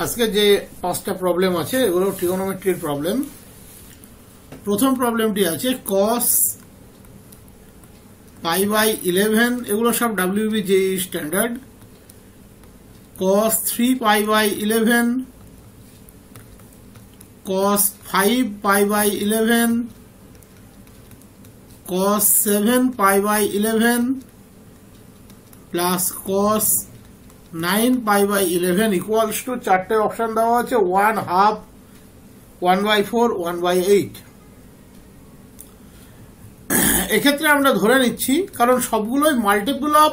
আজকে যে পাঁচটা প্রবলেম আছে এগুলো ট্রিগোনোমেট্রির প্রবলেম। প্রথম প্রবলেমটি আছে cos π/11, এগুলো সব WBJE standard. cos 3π/11, cos 5π/11, cos 7π/11 plus cos 9π/11 equals to চারটে অপশন দেওয়া আছে 1/2, 1/4, 1/8। এক্ষেত্রে আমরা ধরে নিচ্ছি কারণ সবগুলোই মাল্টিপল অফ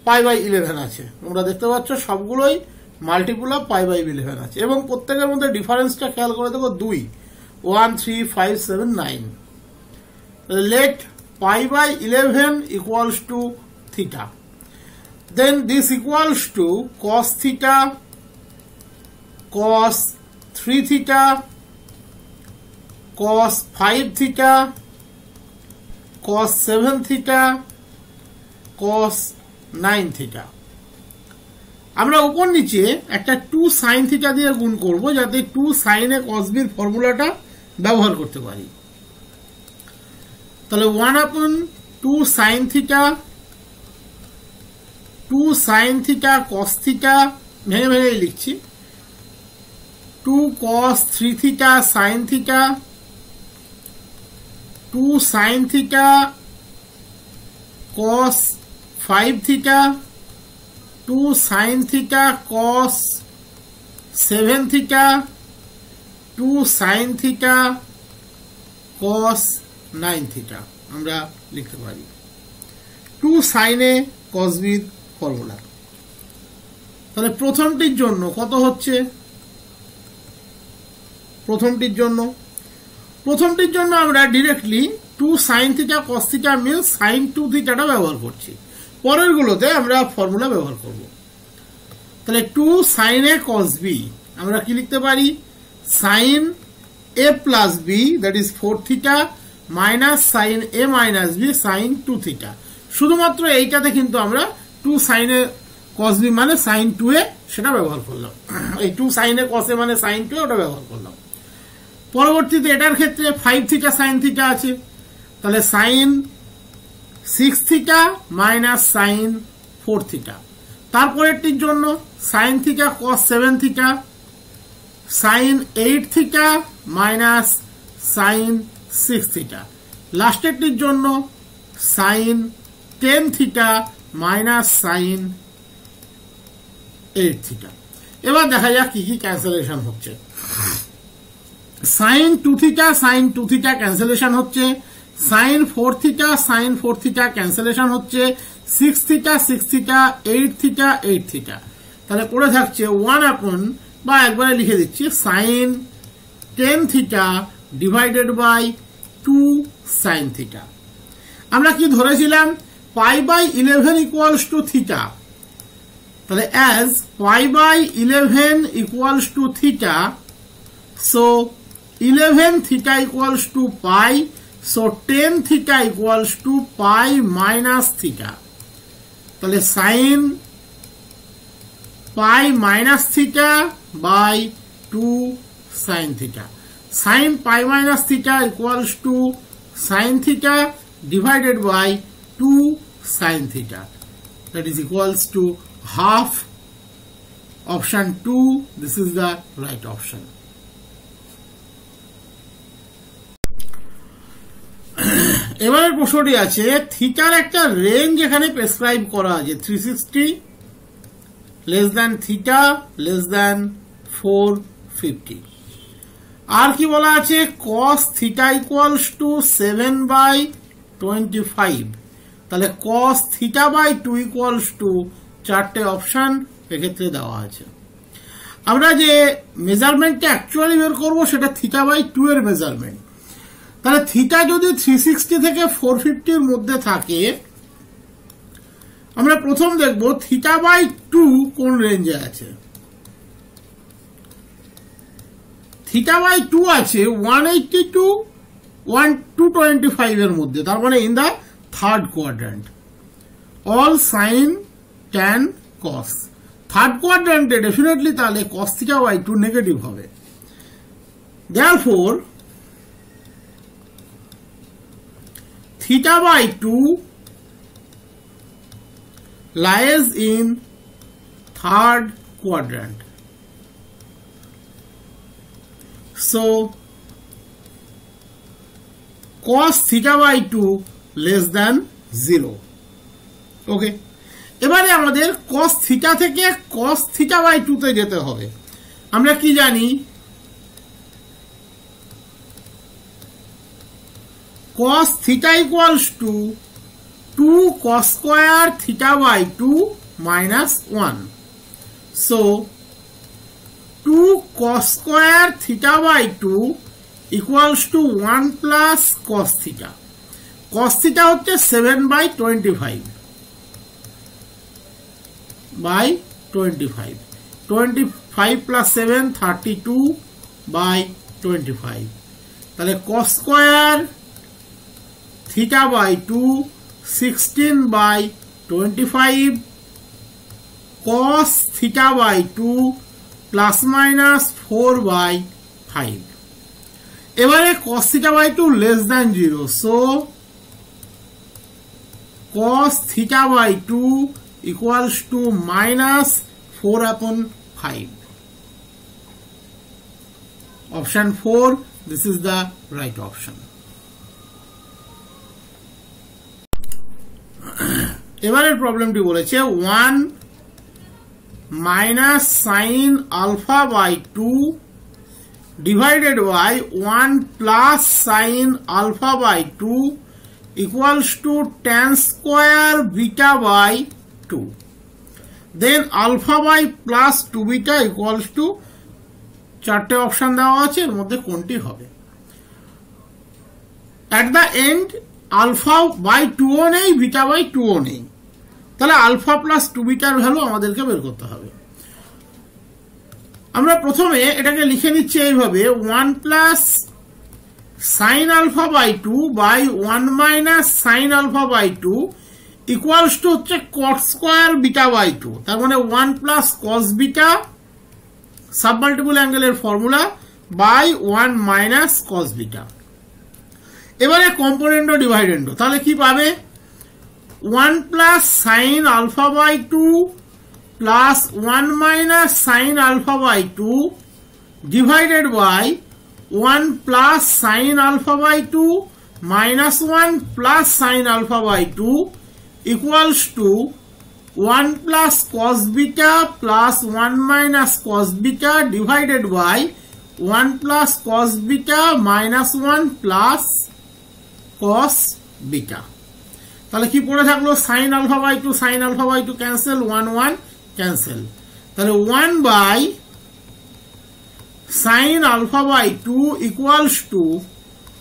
π/11 আছে, তোমরা দেখতে পাচ্ছ সবগুলোই মাল্টিপল অফ π/11 আছে এবং প্রত্যেকের মধ্যে ডিফারেন্সটা খেয়াল করে দেখো 2, 1, 3, 5, 7, 9। let π/11 equals to theta, then this equals to cos theta, cos 3 theta, cos 5 theta, cos 7 theta, cos 9 theta। আমরা উপর নিচে একটা 2 sin theta দিয়ে গুণ করব যাতে 2 sin a cos b এর ফর্মুলাটা ব্যবহার করতে পারি। তাহলে 1/2 sin theta, 2 sin theta cos theta, ভেঙে ভেঙে লিখছি, 2 cos 3 theta sin theta, 2 sin theta cos 5 theta, 2 sin theta cos 7 theta, 2 sin theta cos 9 theta আমরা লিখতে পারি। 2 sin a cos b formula. তাহলে প্রথমটির জন্য কত হচ্ছে? প্রথমটির জন্য আমরা directly 2 sin theta cos theta means sin 2 থিটাটা ব্যবহার করছি। পরের গুলোতে আমরা ফর্মুলা ব্যবহার করব। তাহলে 2 sin a cos b আমরা কি লিখতে পারি? sin a plus b that is 4 theta minus sin a minus b sin 2 theta। শুধুমাত্র এইটাতে কিন্তু আমরা 2 sin a cos b মানে sin 2a সেটা ব্যবহার করলাম। এই 2 sin a cos a মানে sin 2a ওটা ব্যবহার করলাম। পরবর্তীতে এটার ক্ষেত্রে 5 theta sin theta আছে, তাহলে sin 6 theta minus sin 4 theta। তারপরেরটির জন্য sin theta cos 7 theta, sin 8 theta minus sin 6 theta। লাস্টেরটির জন্য sin 10 theta minus sin 8 theta। এবার দেখা যাক কি কি ক্যান্সেলেশন হচ্ছে। sin 2 theta sin 2 theta cancellation হচ্ছে, sin 4 theta sin 4 theta cancellation হচ্ছে, 6 theta 6 theta 8 theta 8 theta। তাহলে পড়ে থাকছে 1/, বা একবারে লিখে দিচ্ছি, sin 10 theta divided by 2 sin theta। আমরা কি ধরেছিলাম? π/11 equals to theta। তাহলে as π/11 equals to theta, so 11 theta equals to pi, so 10 theta equals to pi minus theta। তাহলে sin pi minus theta by 2 sin theta, sin pi minus theta equals to sin theta divided by 2 sin theta, that is equals to half। option 2, this is the right option। এবারের প্রশ্নটি আছে থিটার একটা range এখানে prescribe করা আছে 360 less than theta less than 450। আর কি বলা আছে? cos theta equals to 7/25। তাহলে cos theta by 2 equals to চারটে অপশন এক্ষেত্রে দেওয়া আছে। আমরা যে মেজারমেন্টটা অ্যাকচুয়ালি বের করবো সেটা থিটা বাই 2 এর মেজারমেন্ট। তাহলে থিটা যদি 360 থেকে 450 এর মধ্যে থাকে, আমরা প্রথম দেখব থিটা বাই 2 কোন রেঞ্জে আছে। থিটা বাই 2 আছে 180 টু 225 এর মধ্যে, তার মানে in the third quadrant. All sine tan cos। Third কোয়াড্র্যান্টে ডেফিনেটলি তাহলে cos থিটা বাই 2 নেগেটিভ হবে। therefore theta by 2 lies in third quadrant. So cos theta by 2 less than 0. Okay, এবারে আমাদের cos theta থেকে cos theta by 2 তে যেতে হবে। আমরা কি জানি, cos theta equals to 2 cos square theta by 2 minus 1. So 2 cos square theta by 2 equals to 1 plus cos theta. Cos theta হচ্ছে 7 by 25 by 25. 25 plus 7 32 by 25. তাহলে cos square theta by 2 16 by 25 cos theta by 2 plus minus 4 by 5. এবারে cos theta by 2 less than 0. So cos theta by 2 equals to minus 4 upon 5. Option 4, this is the right option. এবারের প্রবলেমটি বলেছে 1 minus sin alpha by 2 divided by 1 plus sin alpha by 2 equals to tan square beta by 2. Then alpha by plus 2 beta equals to চারটে option দেওয়া আছে, এর মধ্যে কোনটি হবে? At the end alpha by 2 ও নেই, beta by 2 ও নেই, তাহলে alpha plus 2 বিটার ভ্যালু আমাদেরকে বের করতে হবে। আমরা প্রথমে এটাকে লিখে নিচ্ছি এইভাবে, 1 plus sin alpha by 2 by 1 minus sin alpha by 2 equals to হচ্ছে cot square beta by 2, তার মানে 1 plus cos beta সাবমাল্টিপল অ্যাঙ্গেলের formula by 1 minus cos beta। এবারে কম্পোনেন্ট ও ডিভাইডেন্ড, তাহলে কি পাবে? 1 plus sin alpha by 2 plus 1 minus sin alpha by 2 divided by 1 plus sin alpha by 2 minus 1 plus sin alpha by 2 equals to 1 plus cos beta plus 1 minus cos beta divided by 1 plus cos beta minus 1 plus cos beta। তাহলে কি পড়ে থাকলো? sin alpha by 2 sin alpha by 2 cancel, 1 1 cancel, তাহলে 1 by sin alpha by 2 equals to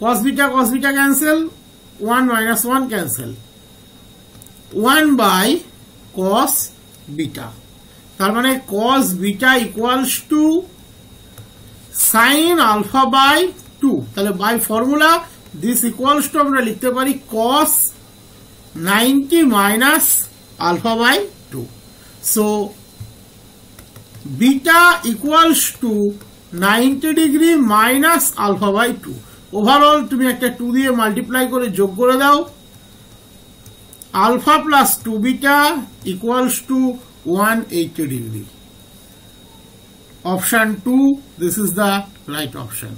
cos beta cancel, 1 minus 1 cancel, 1 by cos beta, তার মানে cos beta equals to sin alpha by 2, তাহলে by formula this equals to আমরা লিখতে পারি cos 90 minus alpha by 2. So beta equals to 90 degree minus alpha by 2. Overall তুমি একটা 2 দিয়ে multiply করে যোগ করে দাও, alpha plus 2 beta equals to 180 degree. Option 2, this is the right option.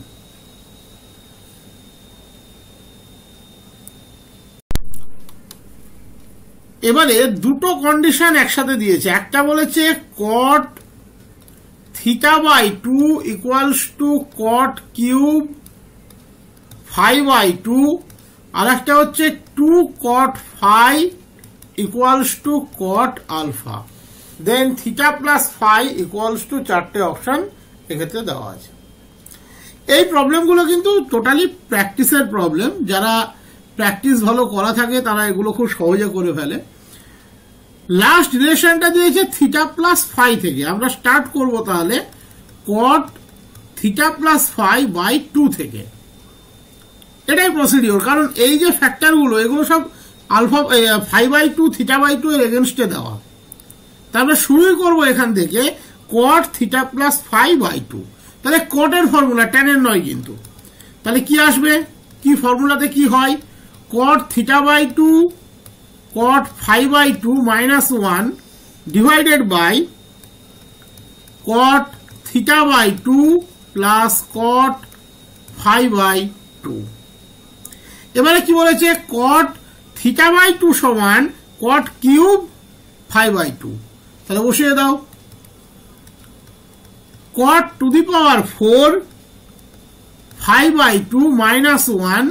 এবারে দুটো কন্ডিশন একসাথে দিয়েছে, একটা বলেছে cot theta by 2 equals to cot cube phi by 2, আর একটা হচ্ছে 2 cot phi equals to cot alpha, then theta plus phi equals to চারটে option এক্ষেত্রে দেওয়া আছে। এই প্রবলেমগুলো কিন্তু টোটালি প্র্যাকটিসের প্রবলেম, যারা প্র্যাকটিস ভালো করা থাকে তারা এগুলো খুব সহজে করে ফেলে। লাস্ট রিলেশনটা দিয়েছে থিটা প্লাস ফাই থেকে, আমরা স্টার্ট করব তাহলে cot theta plus phi by 2 থেকে। এটাই প্রসিডিওর, কারণ এই যে ফ্যাক্টরগুলো এগুলো সব আলফা 5/2 থিটা বাই 2 এর এগেনস্টে দেওয়া, তারপরে শুরুই করব এখান থেকে cot theta plus phi by 2। তাহলে কটের ফর্মুলা ট্যানের নয় কিন্তু, তাহলে কি আসবে, কি ফর্মুলাতে কি হয়, cot theta by 2 cot phi by 2 minus 1 divided by cot theta by 2 plus cot phi by 2। এবারে কি বলেছে, cot থিটা বাই 2 সমান cot কিউব ফাই বাই 2। তাহলে বসিয়ে দাও, cot to the power 4 phi by 2 minus 1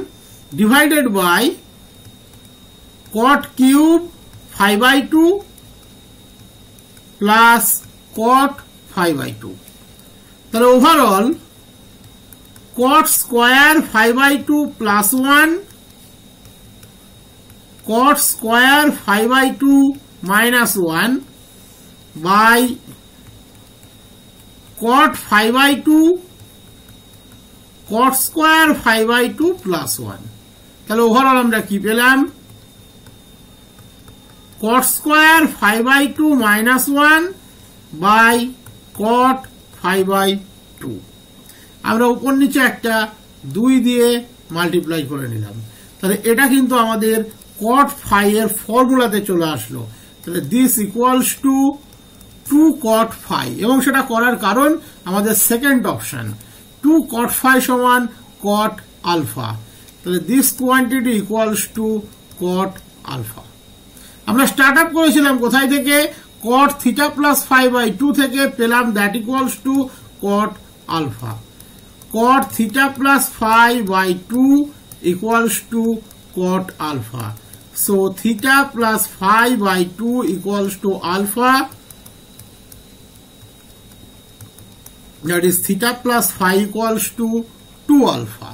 divided by cot cube phi by 2 plus cot phi by 2। তাহলে overall cot square phi by 2 plus 1 cot square phi by 2 minus 1 by cot phi by 2 cot square phi by 2 plus 1। তাহলে overall আমরা কি পেলাম, cot square phi by 2 minus 1 by cot phi by 2। আমরা উপর নিচে একটা 2 দিয়ে মাল্টিপ্লাই করে নিলাম। তাহলে এটা কিন্তু আমাদের cot ফাই এর ফর্মুলাতে চলে আসলো। তাহলে this equals to 2 cot phi, এবং সেটা করার কারণ আমাদের সেকেন্ড অপশন 2 cot ফাই সমান cot আলফা। তাহলে this quantity equals to cot alpha. আমরা স্টার্ট আপ করেছিলাম কোথায় থেকে, cot theta plus phi by 2 থেকে, পেলাম that equals to cot alpha. cot theta plus phi by 2 equals to cot alpha. So theta plus phi by 2 equals to alpha. That is theta plus phi equals to 2 alpha.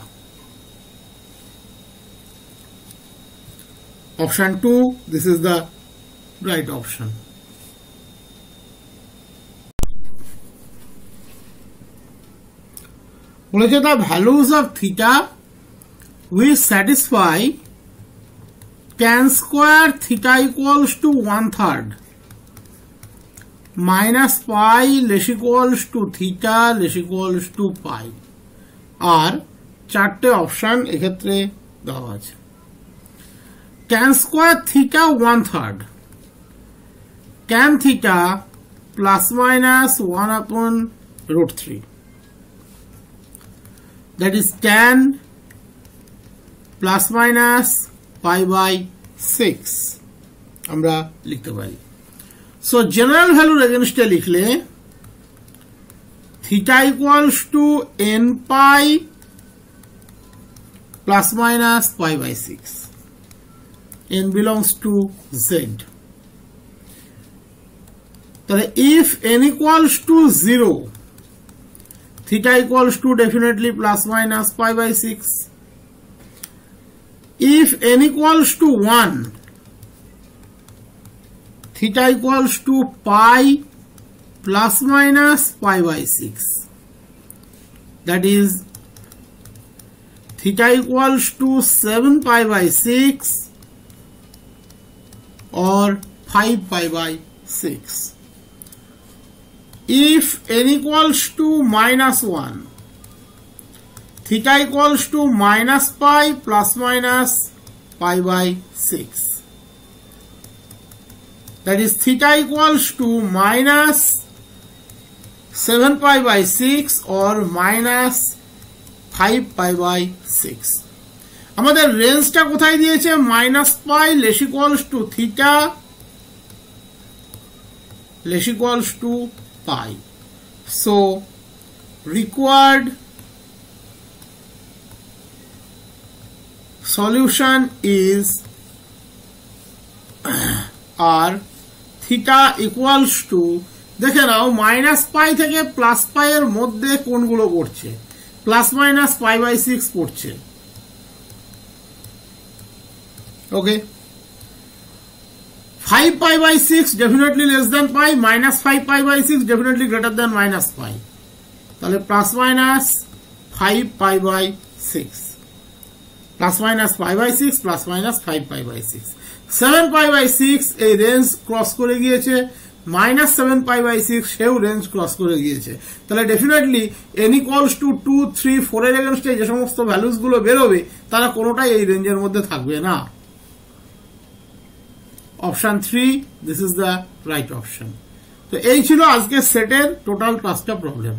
Option 2, this is the right option. বলেছে the values of theta which satisfy tan square theta equals to 1/3 minus pi less equals to theta less equals to pi আর চারটে option এক্ষেত্রে দেওয়া আছে। tan square theta 1/3, tan theta plus minus 1 upon root 3, that is tan plus minus pi by 6 আমরা লিখতে পারি। So general ভ্যালুর এগেনস্টে লিখলে theta equals to n pi plus minus pi by 6, n belongs to z। তাহলে if n equals to 0, theta equals to definitely plus minus pi by 6. If n equals to 1, theta equals to pi plus minus pi by 6. That is theta equals to 7 pi by 6 or 5 pi by 6. If n equals to minus 1, theta equals to minus pi plus minus pi by 6. That is theta equals to minus 7 pi by 6 or minus 5 pi by 6. আমাদের রেঞ্জটা কোথায় দিয়েছে, minus pi less equals to theta less equals to pi. So required solution is r theta equals to, দেখে নাও minus পাই থেকে plus পাই এর মধ্যে কোনগুলো পড়ছে, প্লাস মাইনাস পাই বাই 6 পড়ছে। ওকে, 5 pi by 6 definitely less than pi, minus 5 pi by 6 definitely greater than minus pi. তাহলে plus minus 5 pi by 6, plus minus pi by 6 plus minus 5 pi by 6, 7 pi by 6 এই range cross করে গিয়েছে, -7π/6 সেও range cross করে গিয়েছে। তাহলে definitely n equals to 2, 3, 4 এর এগেনস্টে যে সমস্ত ভ্যালুস গুলো বেরোবে তারা কোনোটাই এই রেঞ্জের মধ্যে থাকবে না। Option 3, this is the right option. তো এই ছিল আজকে সেটের টোটাল 5টা প্রবলেম।